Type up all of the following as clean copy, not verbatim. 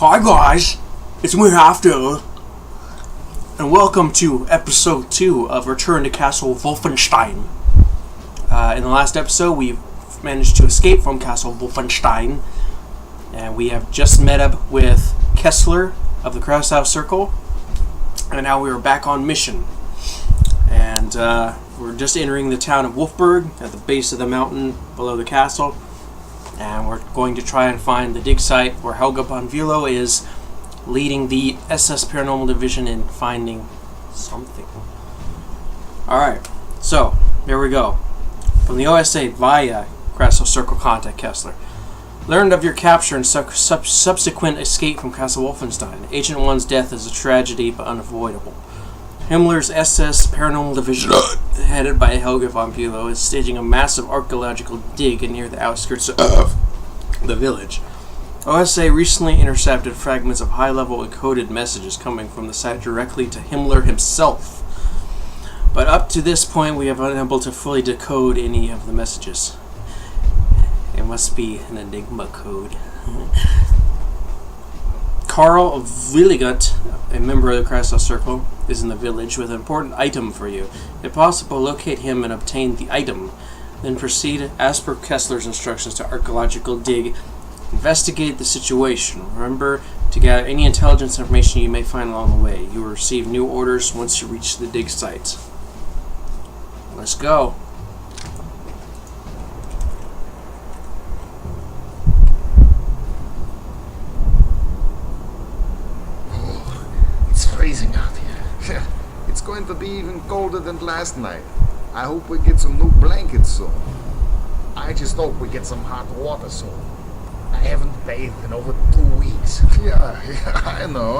Hi guys, it's me After, and welcome to episode 2 of Return to Castle Wolfenstein. In the last episode, we managed to escape from Castle Wolfenstein, and we have just met up with Kessler of the Krausshouse Circle, and now we are back on mission. And we're just entering the town of Wulfburg at the base of the mountain below the castle. And we're going to try and find the dig site where Helga von Bülow is leading the SS Paranormal Division in finding something. Alright, so, here we go. From the OSA via Krausshouse Circle, contact Kessler. Learned of your capture and subsequent escape from Castle Wolfenstein. Agent 1's death is a tragedy but unavoidable. Himmler's SS Paranormal Division, headed by Helga von Bülow, is staging a massive archaeological dig near the outskirts of the village. OSA recently intercepted fragments of high-level encoded messages coming from the site directly to Himmler himself. But up to this point, we have been unable to fully decode any of the messages. It must be an Enigma code. Karl of Willigut, a member of the Krausshouse Circle, is in the village with an important item for you. If possible, locate him and obtain the item. Then proceed, as per Kessler's instructions, to archaeological dig. Investigate the situation. Remember to gather any intelligence information you may find along the way. You will receive new orders once you reach the dig site. Let's go. Freezing out here. It's going to be even colder than last night. I hope we get some new blankets soon. I just hope we get some hot water soon. I haven't bathed in over 2 weeks. Yeah, I know.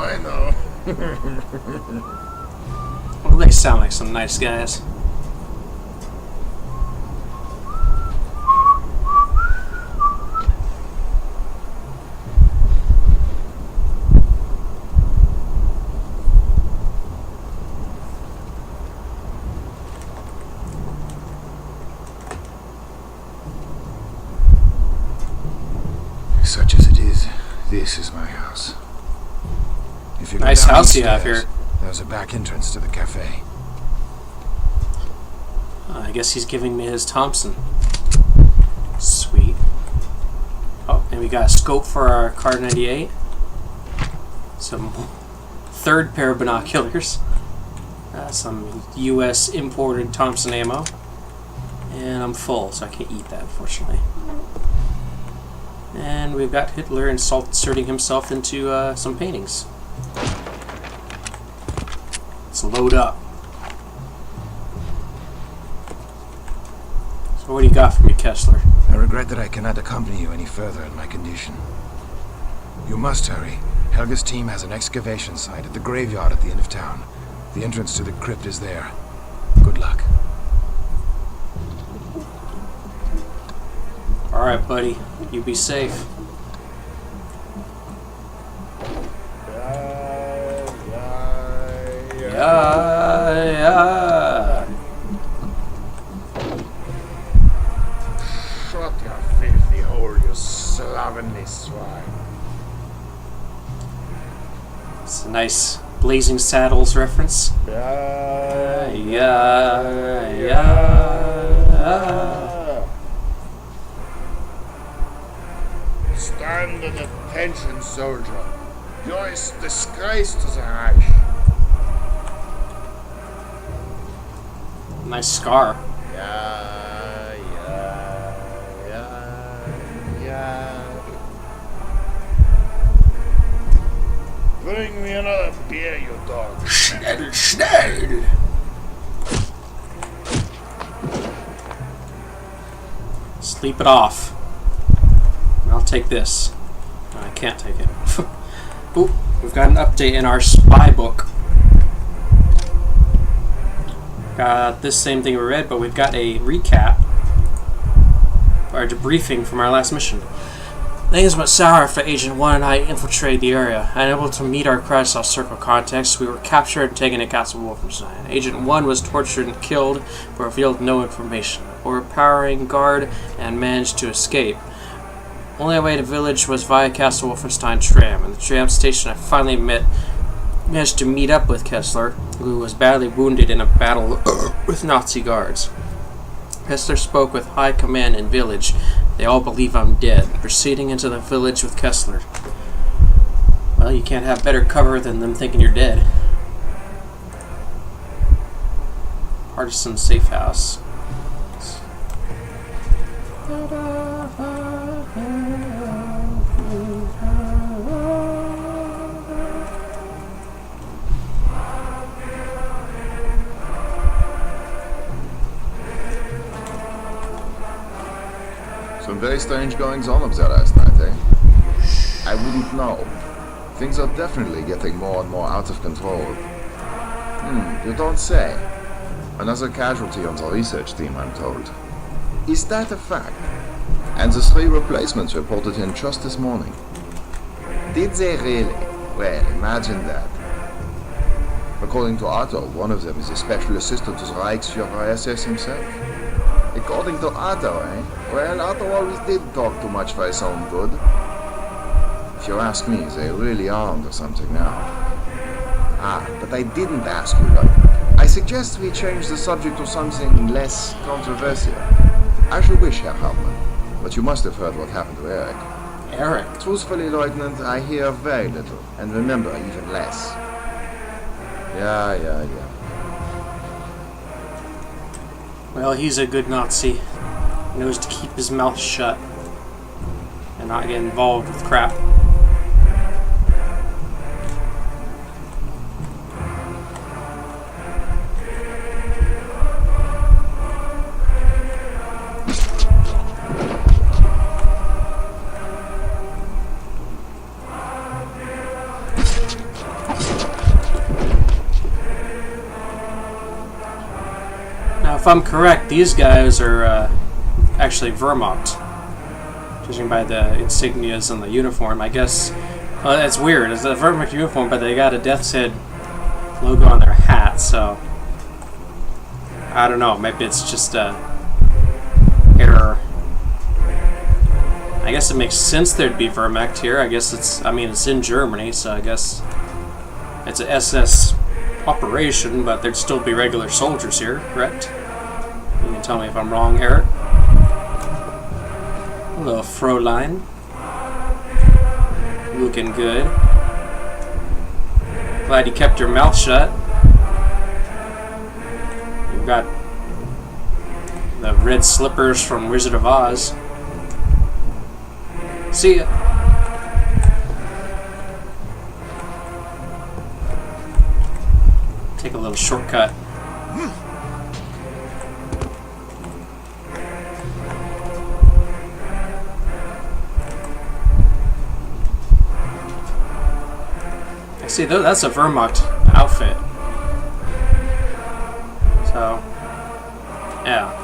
Well, they sound like some nice guys. Such as it is, this is my house. If you nice house you have here. There's a back entrance to the cafe. I guess he's giving me his Thompson. Sweet. Oh, and we got a scope for our Car 98. Some third pair of binoculars. Some U.S. imported Thompson ammo. And I'm full, so I can't eat that, unfortunately. And we've got Hitler inserting himself into some paintings. Let's load up. So what do you got for me, Kessler? I regret that I cannot accompany you any further in my condition. You must hurry. Helga's team has an excavation site at the graveyard at the end of town. The entrance to the crypt is there. Good luck. Alright, buddy. You be safe. Yeah. Shut your filthy hole, you slovenly swine. It's a nice Blazing Saddles reference. Stand at attention, soldier. You're a disgrace to the Reich. Nice scar. Yeah. Bring me another beer, you dog. Schnell. Sleep it off. I'll take this. No, I can't take it. Ooh, we've got an update in our spy book. Got this same thing we read, but we've got a recap, or a debriefing from our last mission. Things went sour after Agent 1 and I infiltrated the area. Unable to meet our Krausshouse Circle contacts, we were captured and taken to Castle Wolfenstein. Agent 1 was tortured and killed, but revealed no information. Overpowering guard and managed to escape. Only way to village was via Castle Wolfenstein tram. And the tram station I finally managed to meet up with Kessler, who was badly wounded in a battle with Nazi guards. Kessler spoke with high command in village. They all believe I'm dead. Proceeding into the village with Kessler. Well, you can't have better cover than them thinking you're dead. Partisan safe house. Some very strange goings-on up there last night, eh? I wouldn't know. Things are definitely getting more and more out of control. You don't say. Another casualty on the research team, I'm told. Is that a fact? And the 3 replacements reported in just this morning. Did they really? Well, imagine that. According to Otto, one of them is a special assistant to the Reichsführer SS himself. According to Otto, eh? Well, Otto always did talk too much for his own good. If you ask me, they really are onto something now. But I didn't ask you, Lloyd. I suggest we change the subject to something less controversial. I should wish, Herr Hauptmann, but you must have heard what happened to Eric. Eric? Truthfully, Lieutenant, I hear very little, and remember even less. Yeah. Well, he's a good Nazi. He knows to keep his mouth shut and not get involved with crap. Now, if I'm correct, these guys are actually Wehrmacht, judging by the insignias on the uniform. I guess that's weird. It's a Wehrmacht uniform, but they got a Death's Head logo on their hat. So I don't know. Maybe it's just a error. I guess it makes sense there'd be Wehrmacht here. I guess it's in Germany, so I guess it's a SS operation, but there'd still be regular soldiers here, correct? You can tell me if I'm wrong, Eric. Hello, Fräulein. Looking good. Glad you kept your mouth shut. You've got the red slippers from Wizard of Oz. See ya. Take a little shortcut. See, that's a Wehrmacht outfit. So, yeah.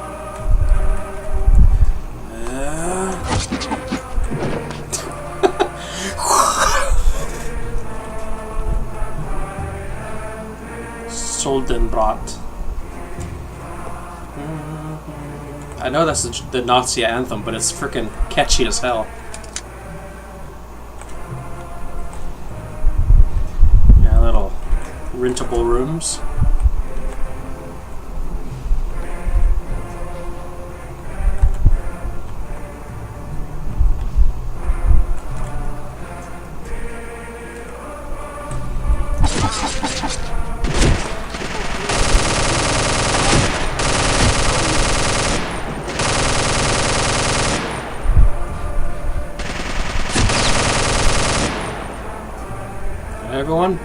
Soldenbrat. I know that's the Nazi anthem, but it's freaking catchy as hell. Yeah, little rentable rooms. Everyone?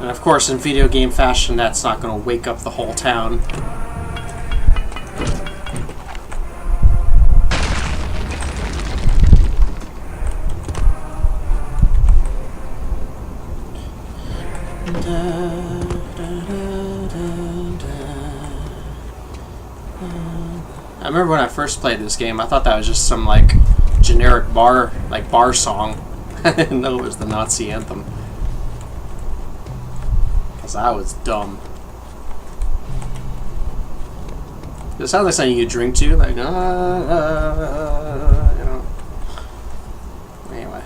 And of course, in video game fashion, that's not going to wake up the whole town. I remember when I first played this game, I thought that was just some like generic bar song. I didn't know it was the Nazi anthem. Because I was dumb. It sounds like something you drink to, like, you know. Anyway.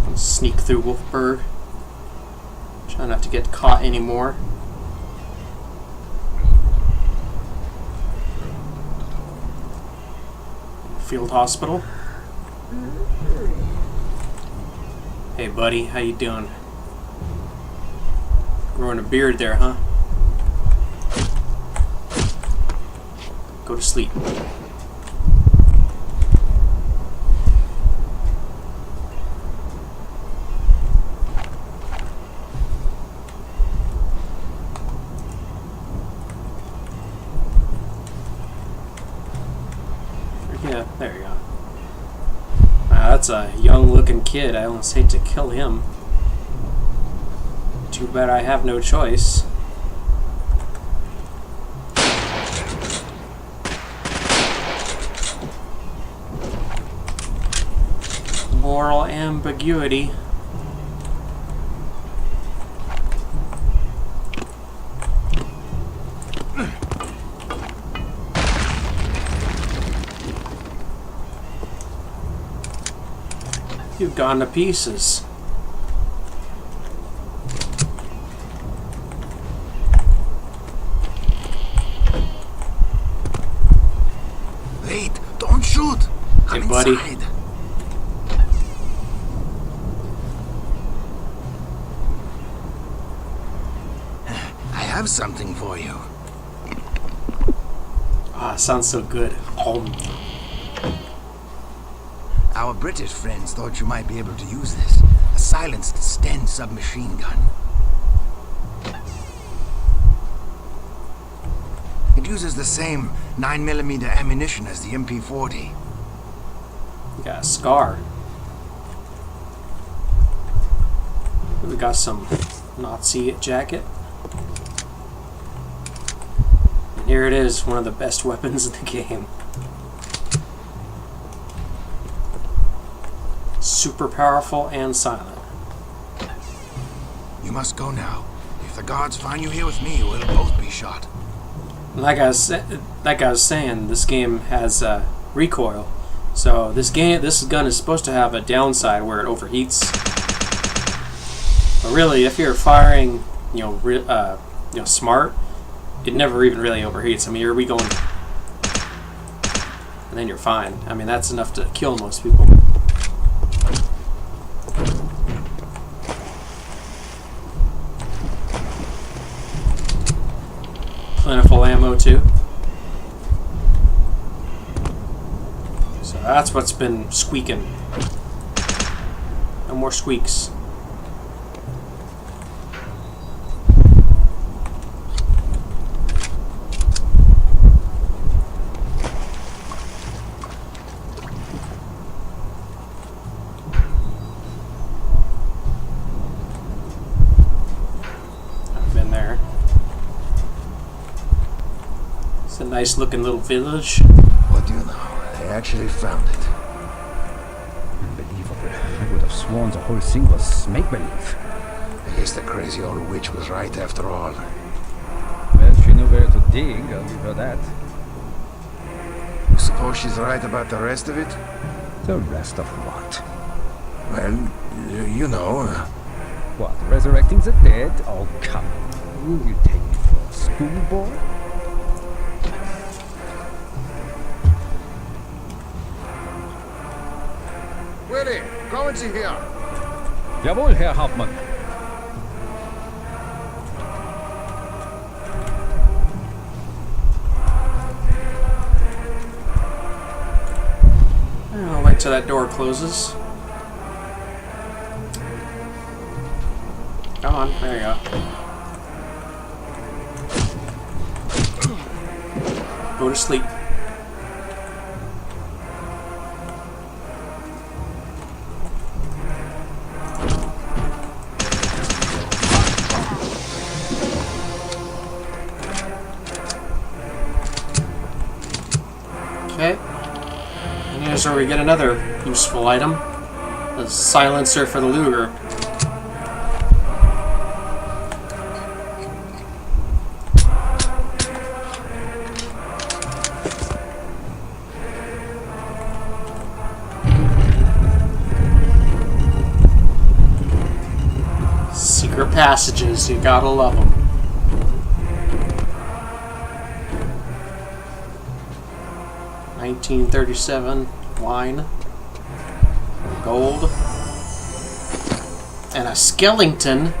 I'll sneak through Wulfburg. Try not to get caught anymore. Field hospital. Hey buddy, how you doing? Growing a beard there, huh? Go to sleep. Yeah, there you go. That's a young-looking kid. I almost hate to kill him. Too bad I have no choice. Moral ambiguity. You've gone to pieces. Wait, don't shoot. Come Hey, buddy. inside. I have something for you. Ah, sounds so good. Our British friends thought you might be able to use this. A silenced Sten submachine gun. It uses the same 9mm ammunition as the MP40. You got a scar. We got some Nazi jacket. And here it is, one of the best weapons in the game. Super powerful and silent. You must go now. If the guards find you here with me, we'll both be shot. Like I was saying, this game has recoil. So this gun is supposed to have a downside where it overheats. But really, if you're firing, smart, it never even really overheats. I mean, you're going, and then you're fine. I mean, that's enough to kill most people. Plentiful ammo too. So that's what's been squeaking. No more squeaks. I've been there. It's a nice looking little village. What do you know? They actually found it. Unbelievable. I would have sworn the whole thing was make-believe. I guess the crazy old witch was right after all. Well, she knew where to dig, I'll give her that. You suppose she's right about the rest of it? The rest of what? Well, you know. What, resurrecting the dead? Oh, come on. You take me for a schoolboy? Willie, kommen Sie her! Jawohl, Herr Hauptmann. I'll wait till that door closes. Come on, there you go. Go to sleep. Okay. And here's where we get another useful item. The silencer for the Luger. passages. You gotta love them. $1937 wine, gold, and a skeleton.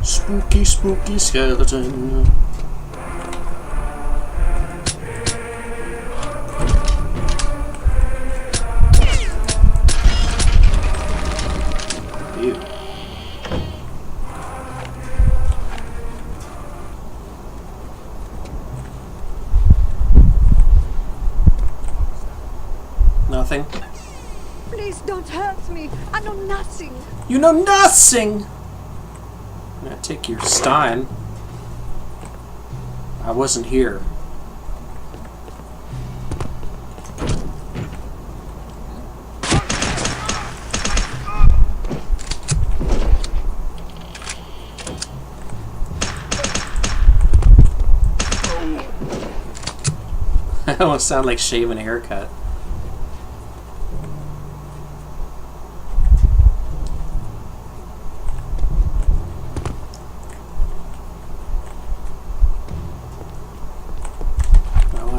Spooky, spooky skeleton. Ew. Nothing. Please don't hurt me. I know nothing. You know nothing! I'm gonna take your Stein. I wasn't here. I almost sound like shaving a haircut.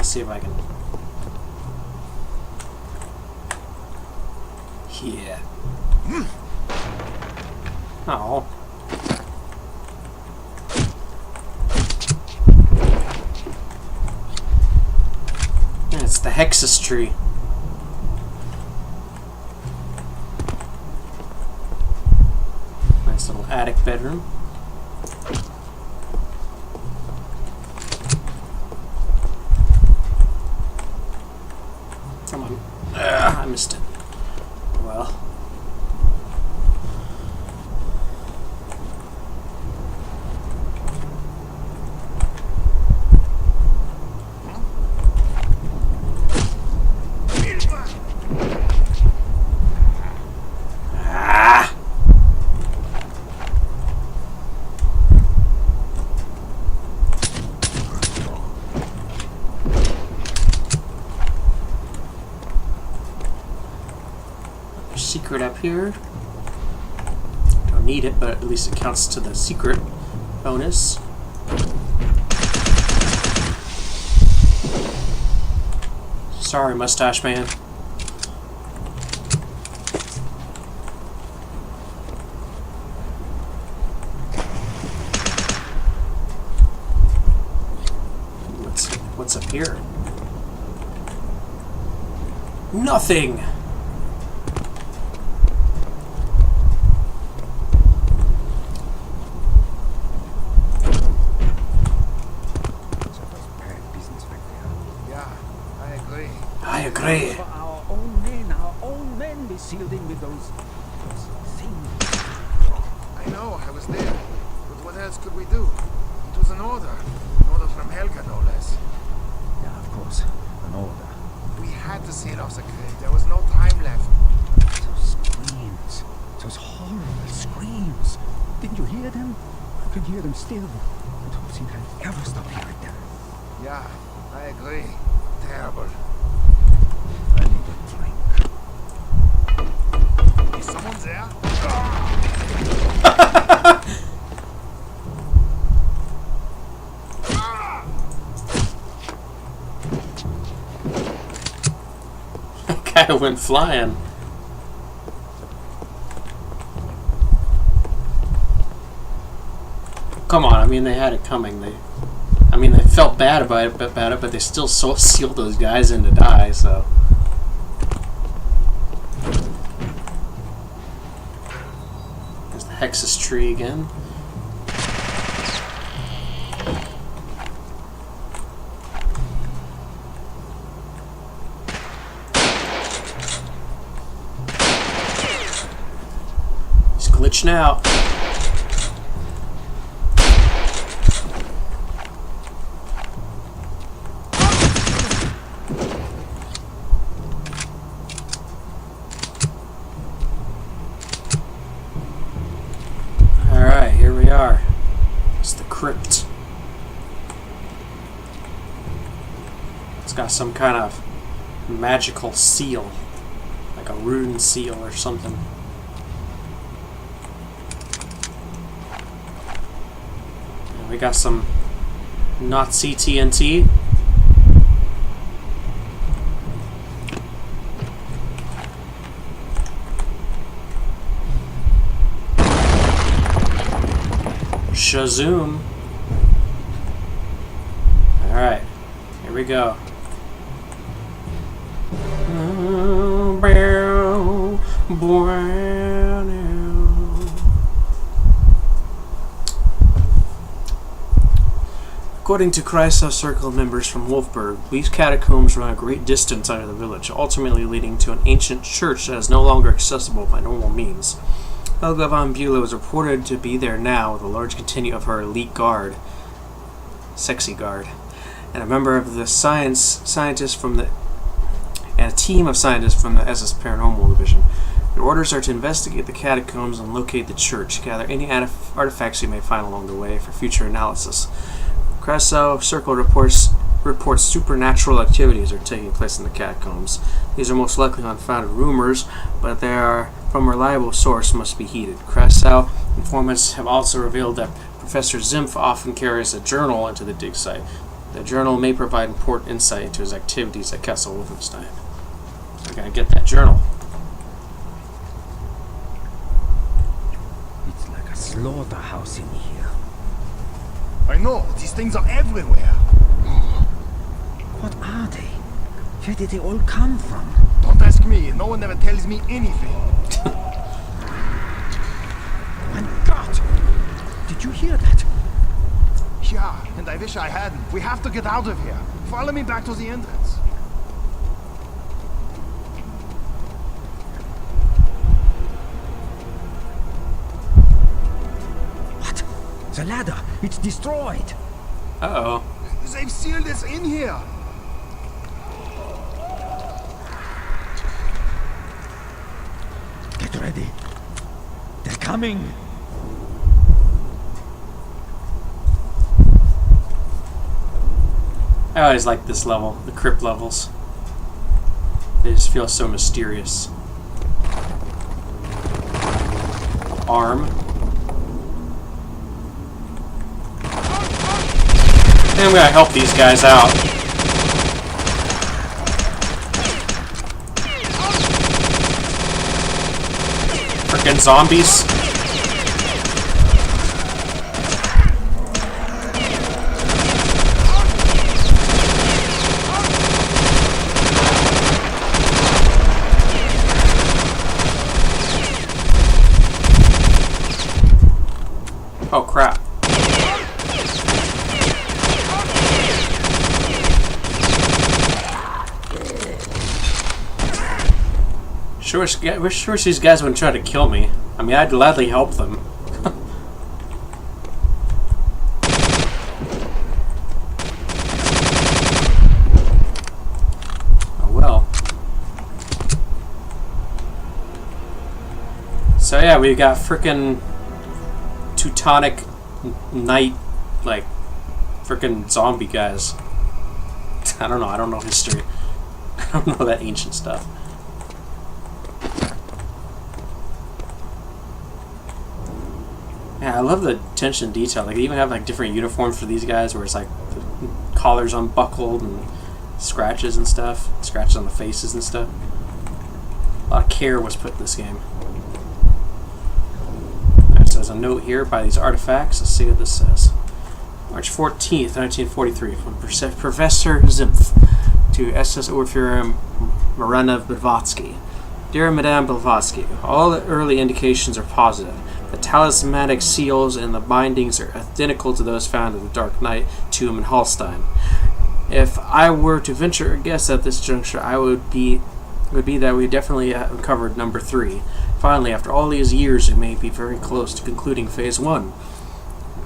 See if I can. Yeah. Oh. Yeah, it's the Hexus tree. Nice little attic bedroom. Come on. I missed it. Well. Ah! Secret up here. Don't need it, but at least it counts to the secret bonus. Sorry, mustache man. What's up here? Nothing. I agree. For our own men, we sealed in with those things. I know, I was there. But what else could we do? It was an order. An order from Helga, no less. Yeah, of course, an order. We had to seal off the crate. There was no time left. Those screams, those horrible screams. Didn't you hear them? I can hear them still. I don't think I'll ever stop hearing them. Yeah, I agree. Terrible. I need a drink. Is someone there? That guy went flying. Come on, I mean they had it coming. They felt bad about it, but they still sealed those guys in to die. So. There's the Hexus tree again. He's glitching out. Alright, here we are. It's the crypt. It's got some kind of magical seal. Like a rune seal or something. We got some Nazi TNT. Shazoom. Alright, here we go. According to Kreisau Circle members from Wulfburg, these catacombs run a great distance out of the village, ultimately leading to an ancient church that is no longer accessible by normal means. Helga von Bülow is reported to be there now with a large contingent of her elite guard, sexy guard, and a member of the scientists from the, and a team of scientists from the SS Paranormal Division. Their orders are to investigate the catacombs and locate the church, gather any artifacts you may find along the way for future analysis. Kreisau Circle reports supernatural activities are taking place in the catacombs. These are most likely unfounded rumors, but they are from a reliable source, must be heeded. Kreisau informants have also revealed that Professor Zimpf often carries a journal into the dig site. The journal may provide important insight into his activities at Castle Wolfenstein. So we're going to get that journal. It's like a slaughterhouse in here. I know, these things are everywhere. What are they? Where did they all come from? Don't ask me, no one ever tells me anything. My God! Did you hear that? Yeah, and I wish I hadn't. We have to get out of here. Follow me back to the entrance. What? The ladder! It's destroyed! Uh-oh. They've sealed us in here. Get ready. They're coming! I always like this level, the crypt levels. They just feel so mysterious. Arm. And I'm gonna help these guys out. Frickin' zombies. Oh crap. Sure these guys wouldn't try to kill me. I mean, I'd gladly help them. Oh well. So yeah, we got frickin' Teutonic Knight, like, frickin' zombie guys. I don't know history. I don't know that ancient stuff. Yeah, I love the attention to detail. Like, they even have like different uniforms for these guys, where it's like the collars unbuckled and scratches and stuff, scratches on the faces and stuff. A lot of care was put in this game. So there's a note here by these artifacts. Let's see what this says. March 14th, 1943, from Professor Zimpf to SS Oberfuhrer Marina Blavatsky. Dear Madame Blavatsky, all the early indications are positive. The talismanic seals and the bindings are identical to those found in the Dark Knight tomb in Hallstein. If I were to venture a guess at this juncture, I would be that we definitely uncovered number 3. Finally, after all these years, we may be very close to concluding Phase 1.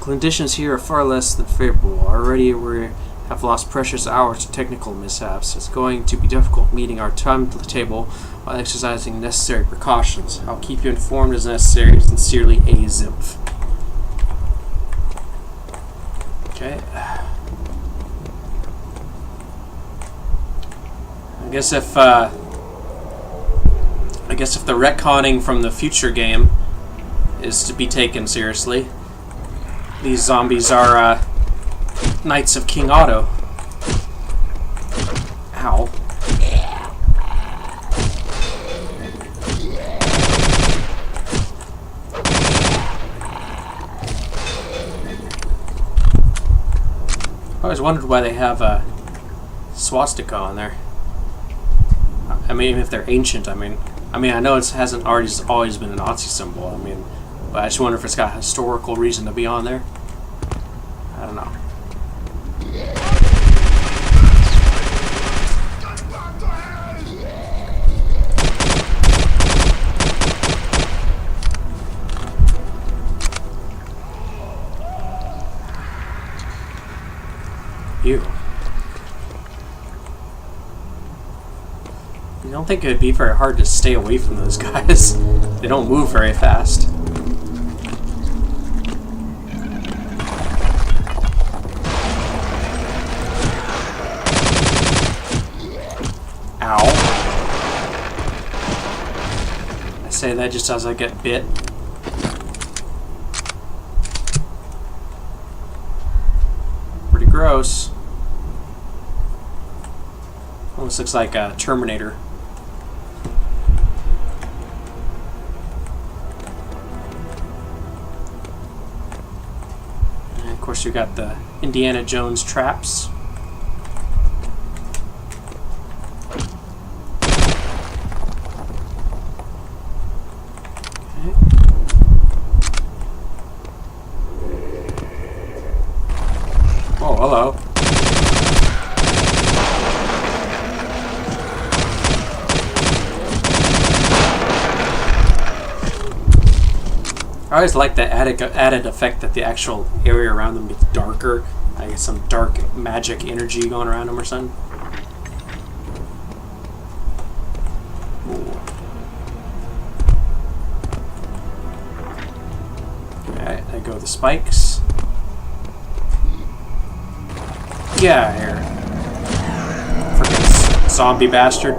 Conditions here are far less than favorable. Already we have lost precious hours to technical mishaps. It's going to be difficult meeting our timetable while exercising necessary precautions. I'll keep you informed as necessary. Sincerely, A. Zimpf. Okay. I guess if the retconning from the future game is to be taken seriously, these zombies are Knights of King Otto. Ow. I always wondered why they have a swastika on there. I mean, if they're ancient, I mean, I know it hasn't always been a Nazi symbol. I mean, but I just wonder if it's got a historical reason to be on there. I don't know. Ew. You don't think it would be very hard to stay away from those guys? They don't move very fast. Ow. I say that just as I get bit. Pretty gross. Almost looks like a Terminator. And of course you got the Indiana Jones traps. Oh, hello. I always like the added effect that the actual area around them gets darker. I get some dark magic energy going around them or something. Ooh. Alright, there go the spikes. Get out of here. Frickin' zombie bastard.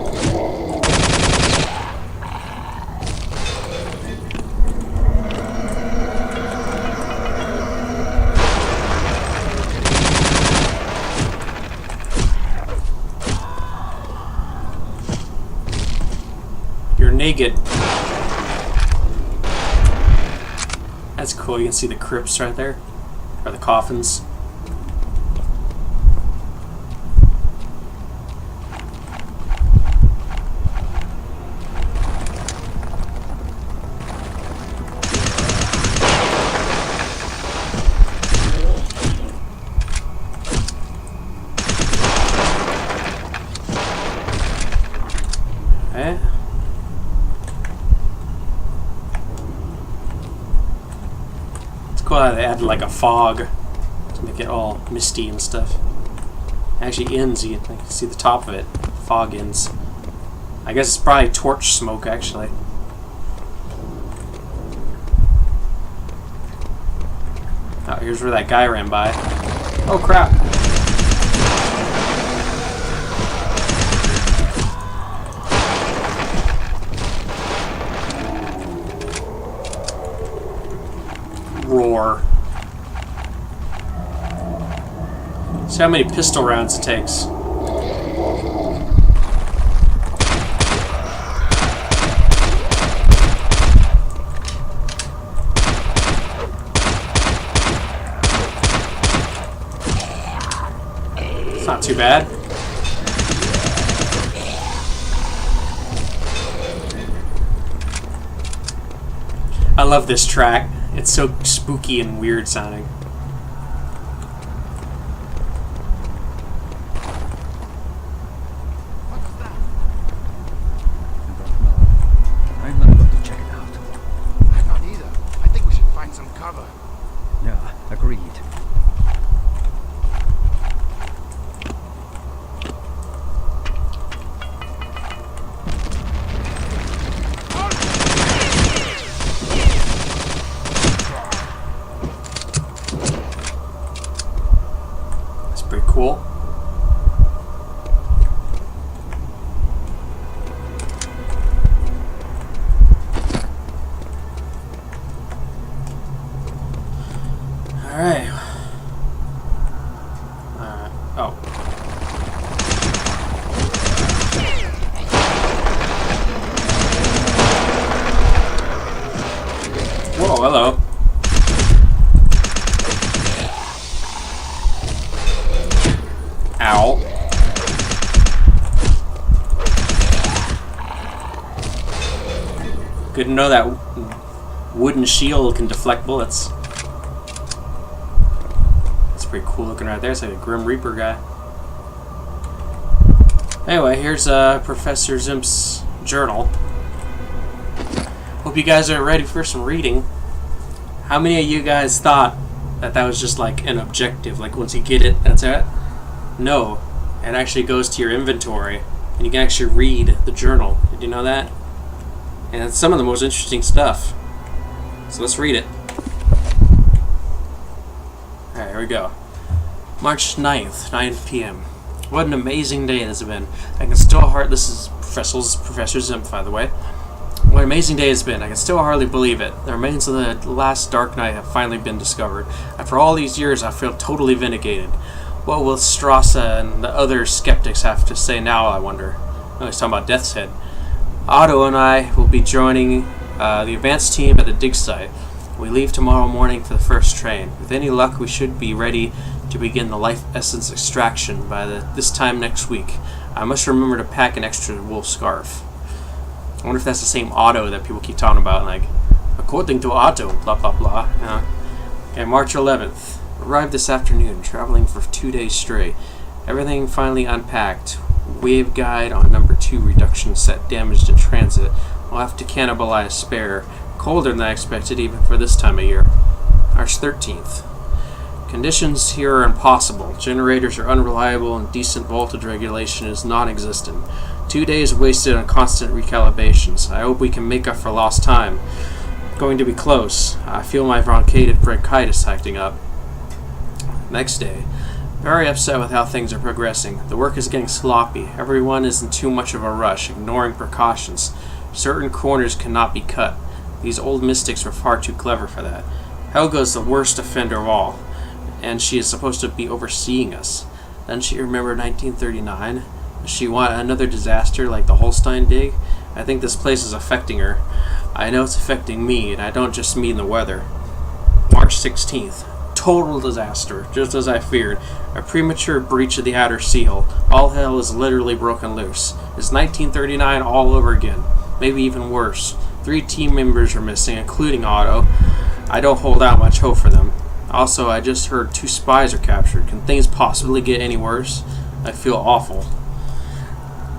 You're naked. That's cool. You can see the crypts right there. Or the coffins. Okay. Cool how they added like a fog to make it all misty and stuff. It actually ends, you can see the top of it. Fog ends. I guess it's probably torch smoke actually. Oh, here's where that guy ran by. Oh crap. Roar. See how many pistol rounds it takes. It's not too bad. I love this track. It's so spooky and weird sounding. What was that? I don't know. I'm not going to check it out. I'm not either. I think we should find some cover. Yeah, agreed. Ow. Good to know that wooden shield can deflect bullets. That's pretty cool looking right there. It's like a Grim Reaper guy. Anyway, here's Professor Zimp's journal. Hope you guys are ready for some reading. How many of you guys thought that that was just like an objective? Like once you get it, that's it? No. It actually goes to your inventory. And you can actually read the journal. Did you know that? And it's some of the most interesting stuff. So let's read it. Alright, here we go. March 9th, 9 p.m. What an amazing day this has been. I can still this is Professor Zimp, by the way. What an amazing day it's been. I can still hardly believe it. The remains of the last Dark Knight have finally been discovered. After all these years, I feel totally vindicated. What will Strasse and the other skeptics have to say now, I wonder? Oh, he's talking about Death's Head. Otto and I will be joining the advance team at the dig site. We leave tomorrow morning for the first train. With any luck, we should be ready to begin the life essence extraction by this time next week. I must remember to pack an extra wool scarf. I wonder if that's the same Otto that people keep talking about, like, according to Otto, blah blah blah. Okay, March 11th. Arrived this afternoon, traveling for 2 days straight. Everything finally unpacked. Wave guide on number 2 reduction set damaged in transit. We'll have to cannibalize spare. Colder than I expected even for this time of year. March 13th. Conditions here are impossible. Generators are unreliable and decent voltage regulation is non-existent. 2 days wasted on constant recalibrations. I hope we can make up for lost time. Going to be close. I feel my bronchitis acting up. Next day. Very upset with how things are progressing. The work is getting sloppy. Everyone is in too much of a rush, ignoring precautions. Certain corners cannot be cut. These old mystics were far too clever for that. Helga is the worst offender of all, and she is supposed to be overseeing us. Doesn't she remember 1939? Does she want another disaster like the Holstein dig? I think this place is affecting her. I know it's affecting me, and I don't just mean the weather. March 16th. Total disaster, just as I feared. A premature breach of the outer seal. All hell is literally broken loose. It's 1939 all over again. Maybe even worse. 3 team members are missing, including Otto. I don't hold out much hope for them. Also, I just heard 2 spies are captured. Can things possibly get any worse? I feel awful.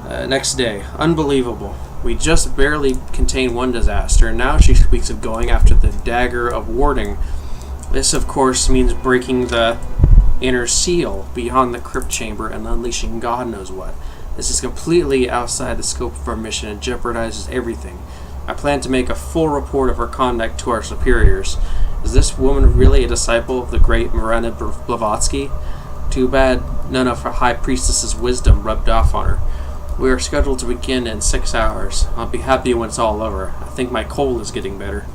Next day. Unbelievable. We just barely contained one disaster, and now she speaks of going after the dagger of warding. This, of course, means breaking the inner seal beyond the crypt chamber and unleashing God knows what. This is completely outside the scope of our mission and jeopardizes everything. I plan to make a full report of her conduct to our superiors. Is this woman really a disciple of the great Miranda Blavatsky? Too bad none of her high priestess's wisdom rubbed off on her. We are scheduled to begin in 6 hours. I'll be happy when it's all over. I think my cold is getting better.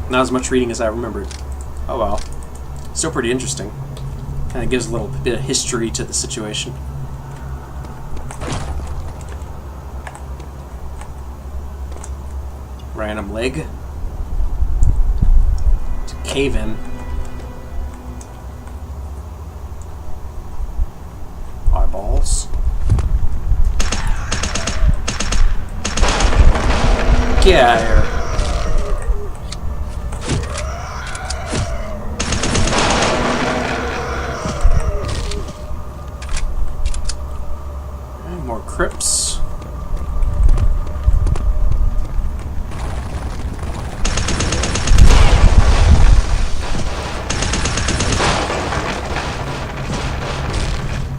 Not as much reading as I remembered. Oh well. Still pretty interesting. Kind of gives a little bit of history to the situation. Random leg. To cave in. Eyeballs. Get out of here. More crypts.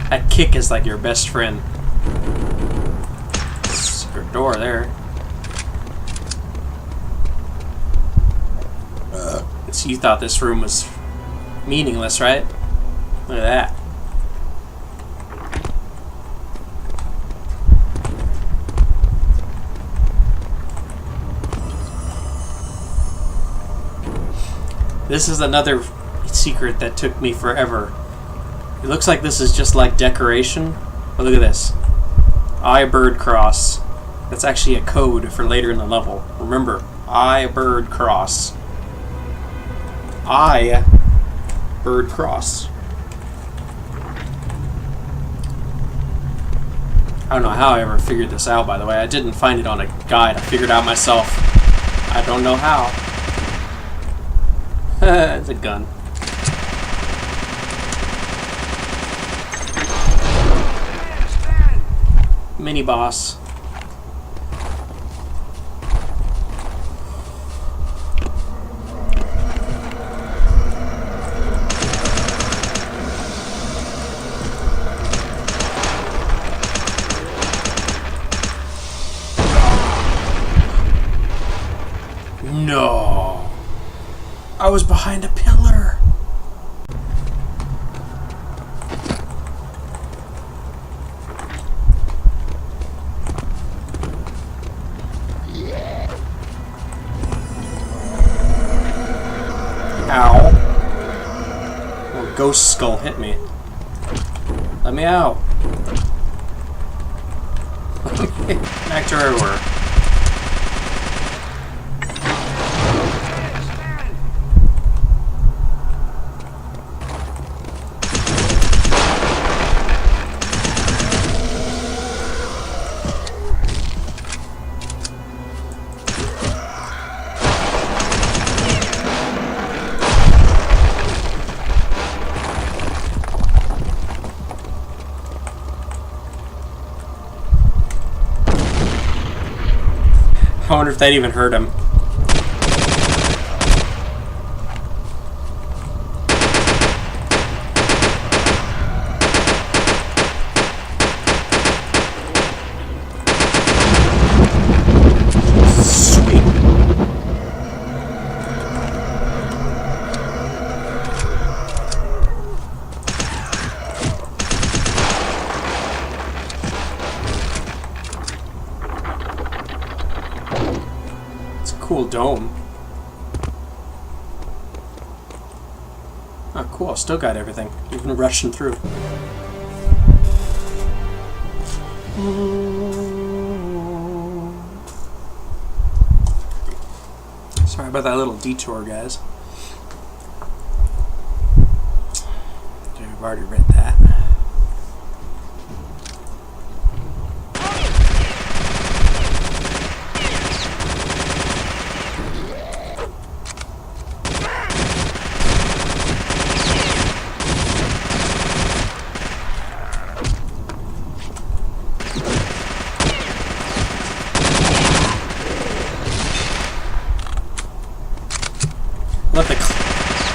That kick is like your best friend. Secret door there. So you thought this room was meaningless, right? Look at that. This is another secret that took me forever. It looks like this is just like decoration, but look at this. I bird cross. That's actually a code for later in the level. Remember, I bird cross. I bird cross. I don't know how I ever figured this out, by the way. I didn't find it on a guide. I figured it out myself. I don't know how. It's a gun. Mini boss. No. I was behind a pillar. Ow. Oh, ghost skull hit me. Let me out. Back to everywhere. I wonder if that even hurt him. Sweet. Cool dome. Oh, cool. Still got everything. Even rushing through. Sorry about that little detour, guys. I've already read that.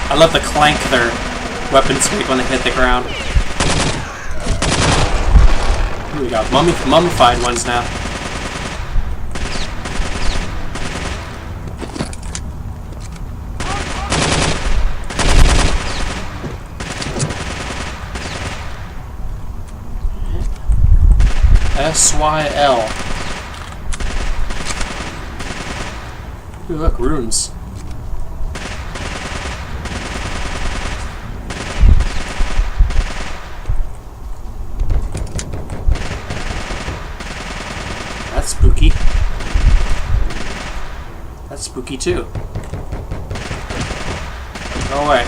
I love the clank their weapons make when they hit the ground. Ooh, we got mummified ones now. SYL. Ooh, look, runes. That's spooky. That's spooky too. Go away.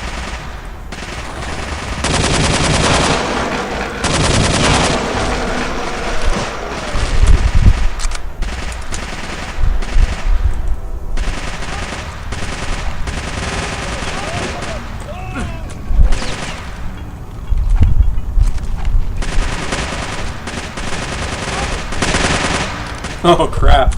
Oh crap.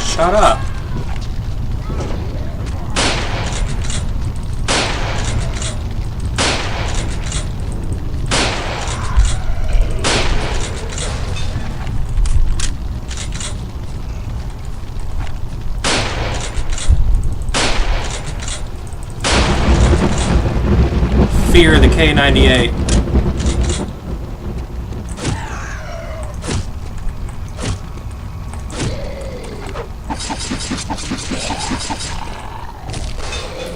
Shut up. Fear the K98.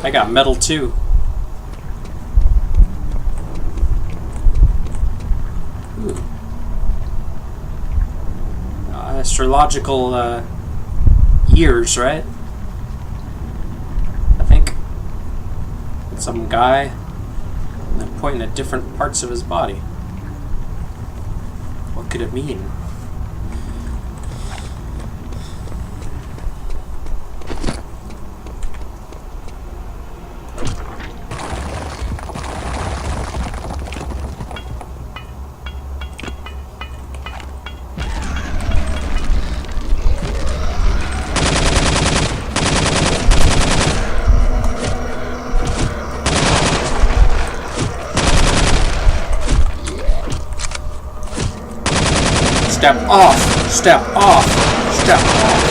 I got metal too. Ooh. Astrological years, right? I think. some guy, and they're pointing at different parts of his body. What could it mean? Step off! Step off! Step off!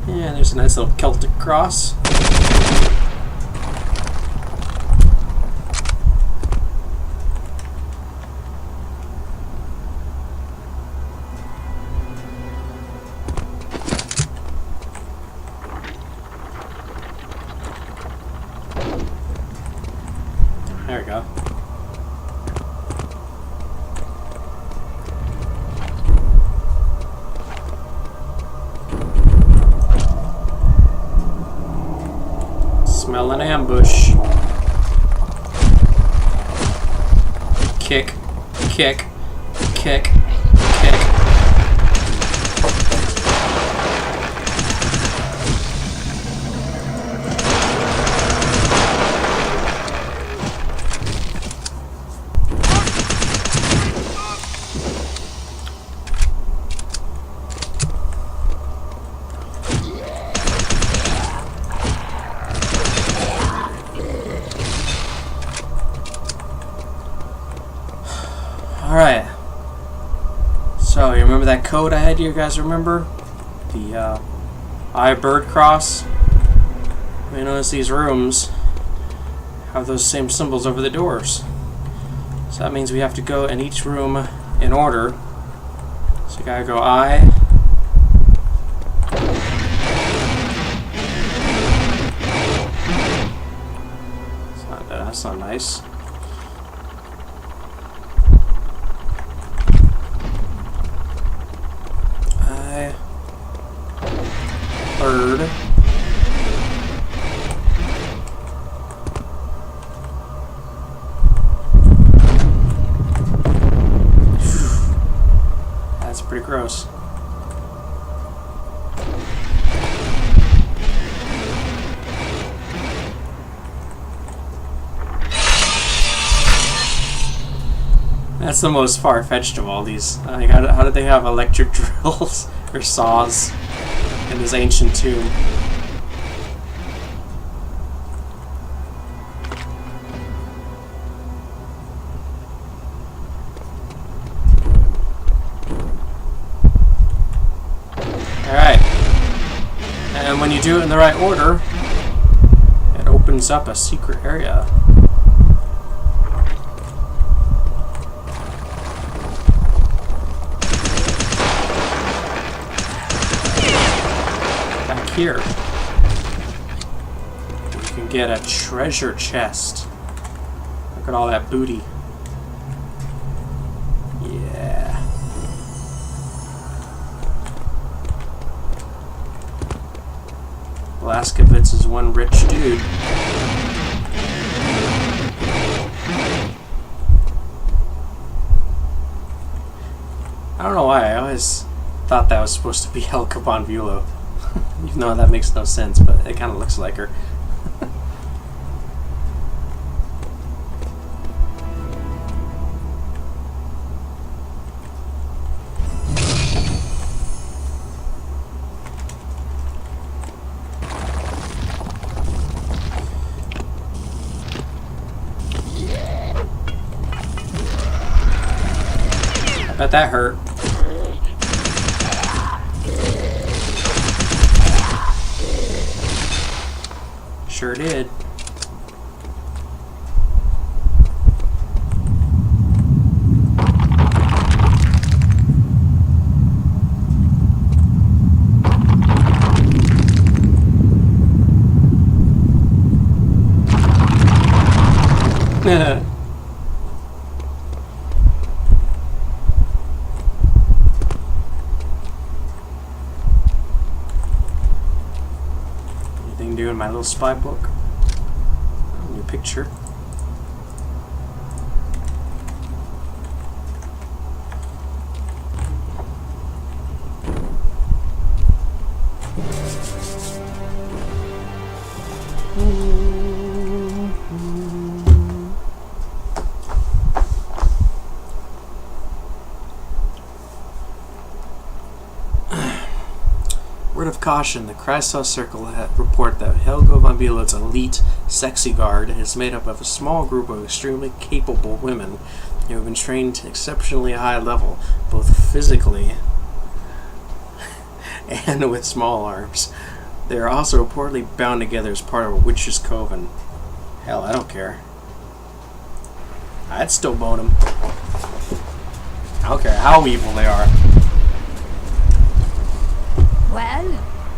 Yeah, there's a nice little Celtic cross. There we go. Smell an ambush. Kick, kick, kick, kick. Alright. So, you remember that code I had? You guys remember? The I bird cross? You notice these rooms have those same symbols over the doors. So that means we have to go in each room in order. So you gotta go I. That's not nice. Bird. That's pretty gross. That's the most far-fetched of all these. Like, how did they have electric drills or saws in this ancient tomb? Alright. And when you do it in the right order, it opens up a secret area. Here, you can get a treasure chest. Look at all that booty. Yeah. Blaskovitz is one rich dude. I don't know why, I always thought that was supposed to be Helga von Bülow. Even though that makes no sense, but it kind of looks like her. I bet that hurt. Sure did. you in my little spy book. New picture. Word of caution, the Kreisau Circle report that Helga von Bieler's elite sexy guard is made up of a small group of extremely capable women who have been trained to exceptionally high level, both physically and with small arms. They are also reportedly bound together as part of a witch's coven. Hell, I don't care. I'd still bone them. I don't care how evil they are. Well,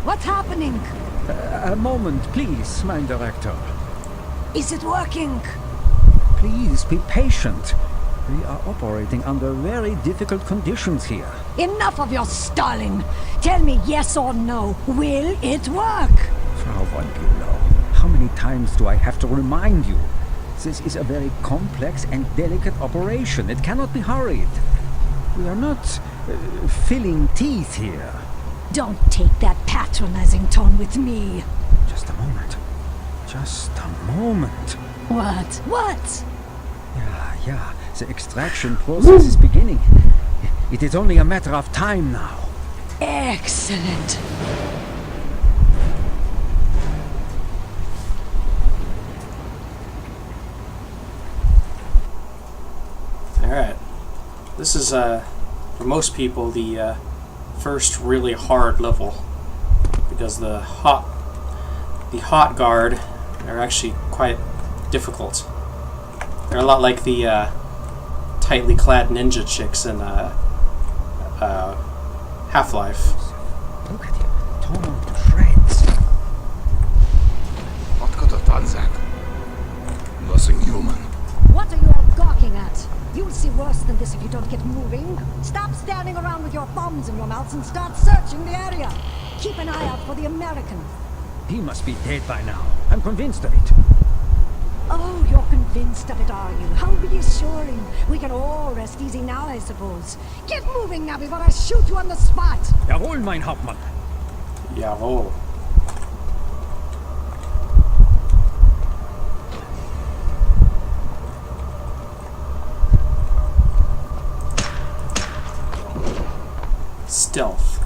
what's happening? A moment, please, mein Director. Is it working? Please be patient. We are operating under very difficult conditions here. Enough of your stalling. Tell me yes or no. Will it work? Frau von Bülow, how many times do I have to remind you? This is a very complex and delicate operation. It cannot be hurried. We are not filling teeth here. Don't take that patronizing tone with me. Just a moment. Just a moment. What? What? Yeah. The extraction process is beginning. It is only a matter of time now. Excellent. Alright. This is, for most people, the first really hard level. Because the hot guard are actually quite difficult. They're a lot like the tightly clad ninja chicks in Half-Life. Look at him, torn to shreds. What could have done that? Nothing human. What are you all gawking at? You'll see worse than this if you don't get moving. Stop standing around with your thumbs in your mouths and start searching the area. Keep an eye out for the American. He must be dead by now. I'm convinced of it. Oh, you're convinced of it, are you? How reassuring. We can all rest easy now, I suppose. Get moving now before I shoot you on the spot. Jawohl, mein Hauptmann. Jawohl. Stealth.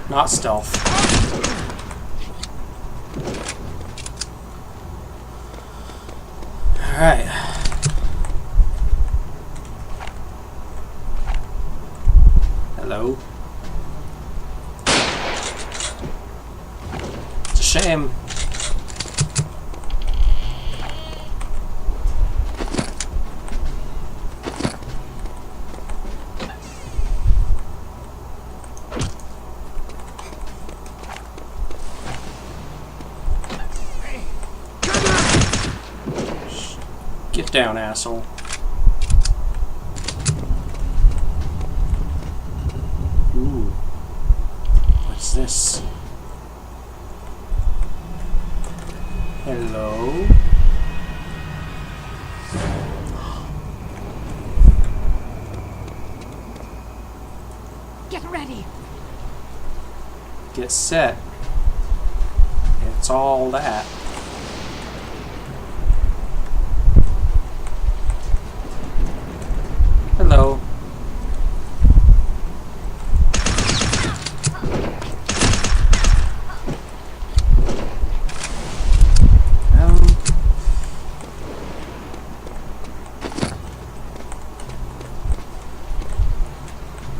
Not stealth. Alright. Hello. It's a shame. Get down, asshole. Ooh. What's this? Hello? Get ready. Get set. It's all that. Hello.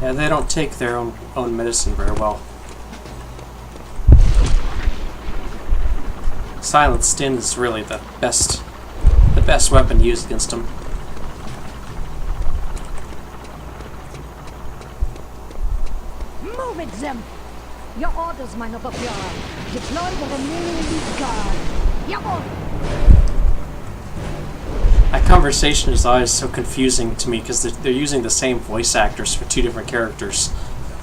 Yeah, they don't take their own medicine very well. Silent Stin is really the best weapon used against them. Move it, Zem. Your orders, mein Oberführer. Deploy the remaining elite guard. Jawohl. That conversation is always so confusing to me because they're using the same voice actors for two different characters.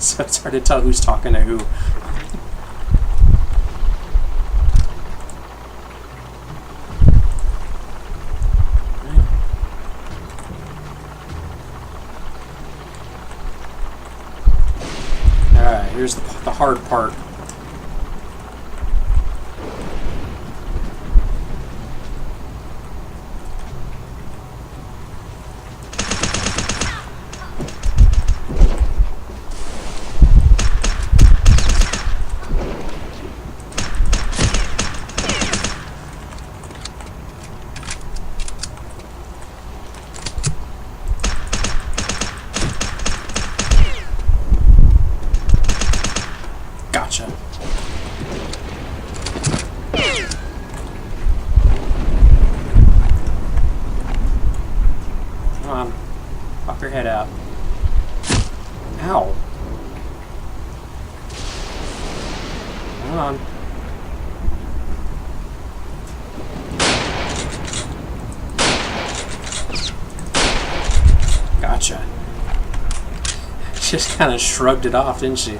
So it's hard to tell who's talking to who. Alright, here's the hard part. Gotcha. Come on. Pop your head out. Ow. Come on. Gotcha. She just kind of shrugged it off, didn't she?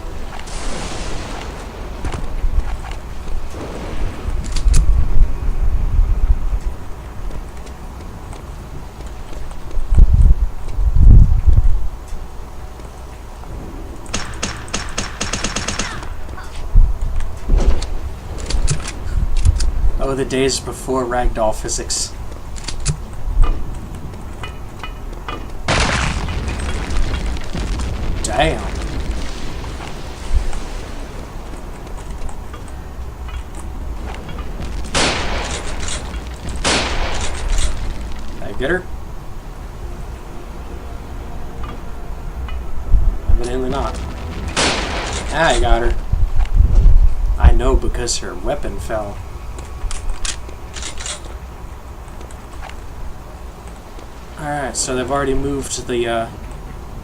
Oh, the days before ragdoll physics. Damn. Did I get her? Evidently not. Ah, I got her. I know because her weapon fell. Alright, so they've already moved to the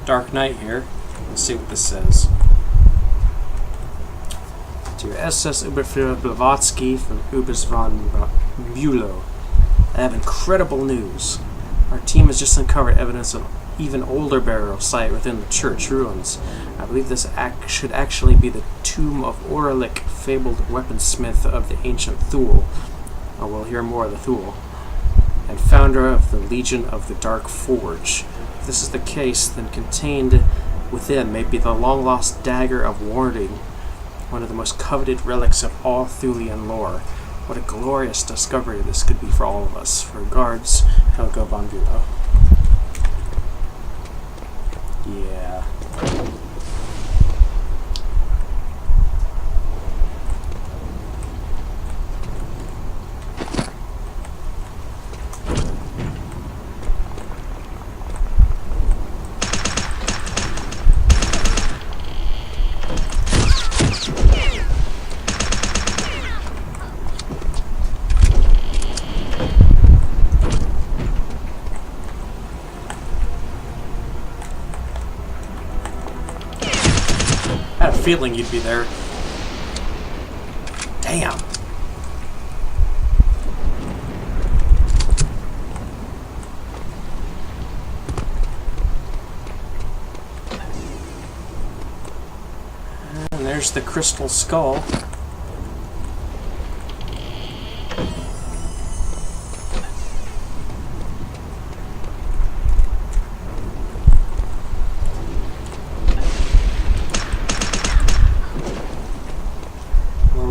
Dark Knight here. Let's see what this says. To SS Oberführer Blavatsky from Ubers von Bülow. I have incredible news. Our team has just uncovered evidence of even older burial site within the church ruins. I believe this should actually be the tomb of Orlik, fabled weaponsmith of the ancient Thule. Oh, we'll hear more of the Thule. And founder of the Legion of the Dark Forge. If this is the case, then contained within may be the long-lost Dagger of Warding, one of the most coveted relics of all Thulian lore. What a glorious discovery this could be for all of us. Regards, Helga von Bülow. Yeah. I had a feeling you'd be there. Damn. And there's the crystal skull.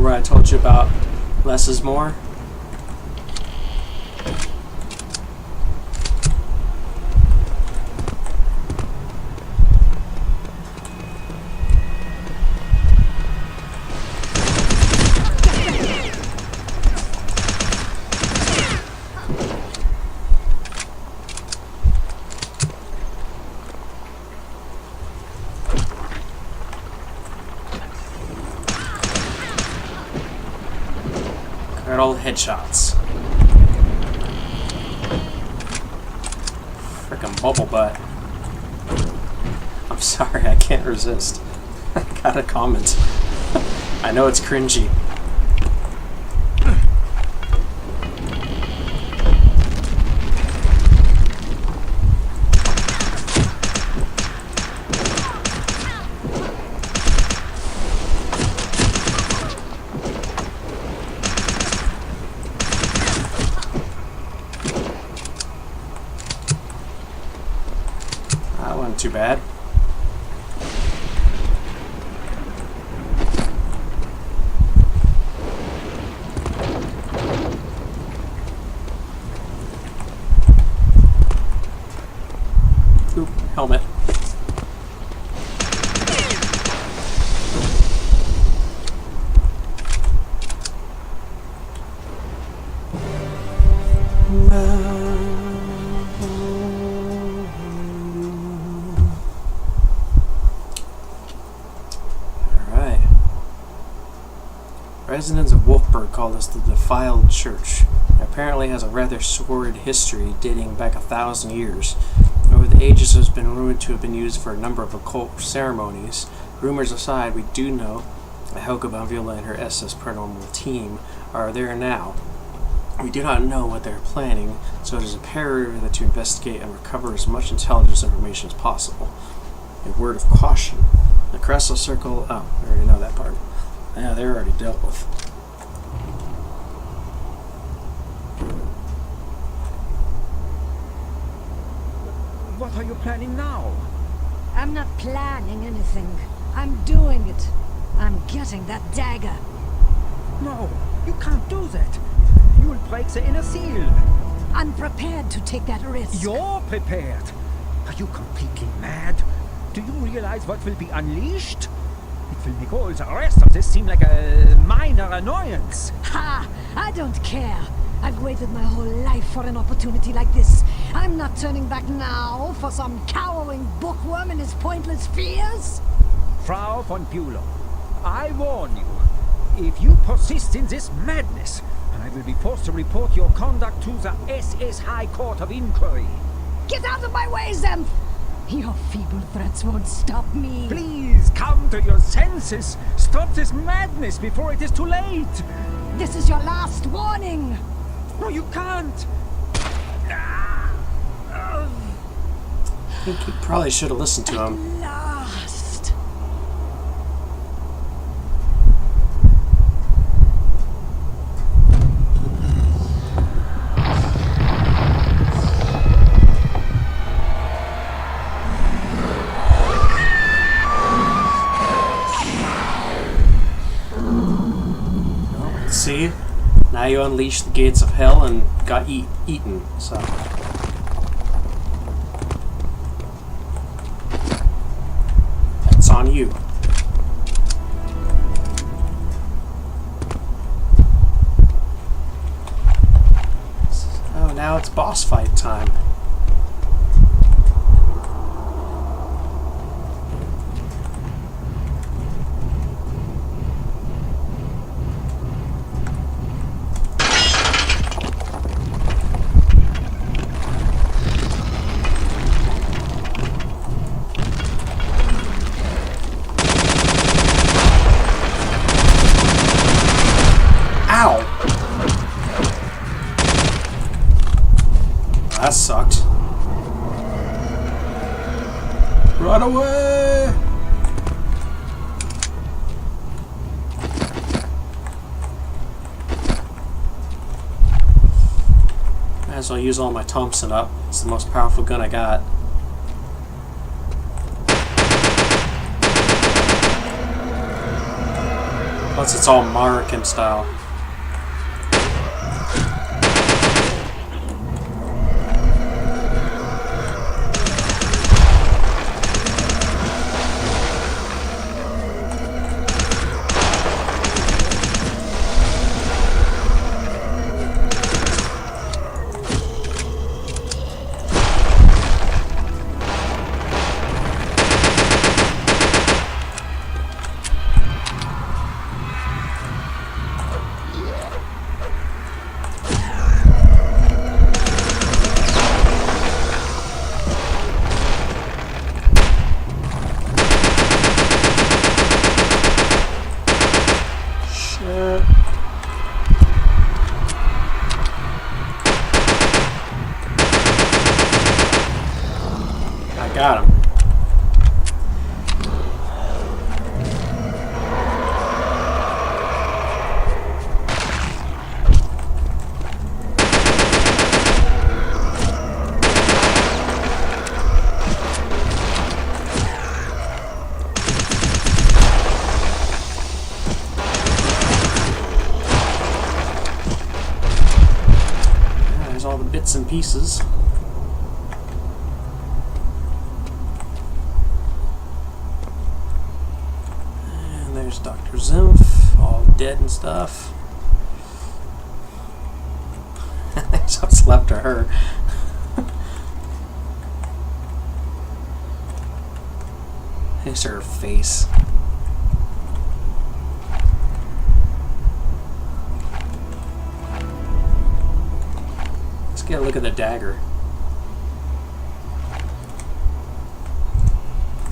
Where I told you about less is more. Got all the headshots. Frickin' bubble butt. I'm sorry, I can't resist. I gotta comment. I know it's cringy. wasn't too bad. Oop, helmet. Alright. Residents of Wulfburg call this the Defiled Church. It apparently has a rather sordid history dating back 1,000 years. Over the ages, it has been rumored to have been used for a number of occult ceremonies. Rumors aside, we do know that Helga and her SS Paranormal team are there now. We do not know what they are planning, so it is imperative that to investigate and recover as much intelligence information as possible. A word of caution. The Crystal Circle... Oh, we already know that part. Yeah, they're already dealt with. What are you planning now? I'm not planning anything. I'm doing it. I'm getting that dagger. No, you can't do that. You'll break the inner seal. I'm prepared to take that risk. You're prepared. Are you completely mad? Do you realize what will be unleashed? It will make all the rest of this seem like a minor annoyance. Ha! I don't care. I've waited my whole life for an opportunity like this. I'm not turning back now for some cowering bookworm and his pointless fears. Frau von Bülow, I warn you. If you persist in this madness, I will be forced to report your conduct to the SS High Court of Inquiry. Get out of my way, Zemf! Your feeble threats won't stop me. Please come to your senses. Stop this madness before it is too late. This is your last warning. No, you can't. I think you probably should have listened to him. Last. See? Now you unleashed the gates of hell and got eaten, so... That's on you. Oh, now it's boss fight time. Ow! That sucked. Run away! Might as well use all my Thompson up. It's the most powerful gun I got. Plus it's all American style. Got him. and pieces. And there's Dr. Zimph, all dead and stuff. There's what's left of her. There's her face. Let's get a look at the dagger.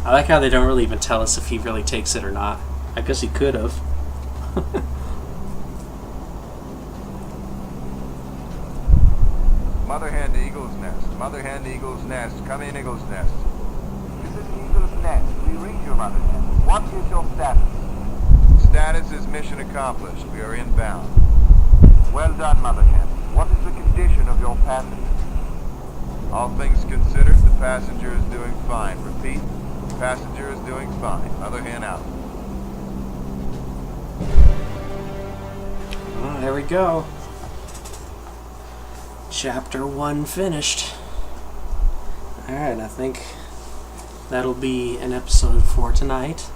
I like how they don't really even tell us if he really takes it or not. I guess he could have. Mother hen to eagle's nest. Mother hen to eagle's nest. Come in, eagle's nest. This is eagle's nest. We read your mother hen. What is your status? Status is mission accomplished. We are inbound. Well done, mother hen. What is the condition of your passengers? All things considered, the passenger is doing fine. Repeat, the passenger is doing fine. Mother hen out. Well, there we go. Chapter 1 finished. Alright, I think that'll be an episode for tonight.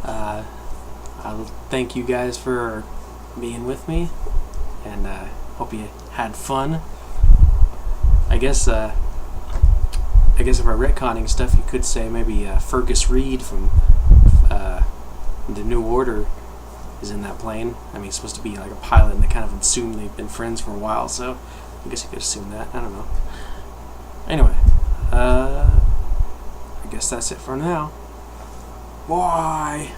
I'll thank you guys for being with me, and hope you had fun. I guess if we're retconning stuff, you could say maybe Fergus Reed from The New Order is in that plane. I mean, he's supposed to be like a pilot, and they kind of assume they've been friends for a while, so I guess you could assume that. I don't know. Anyway, I guess that's it for now. Bye!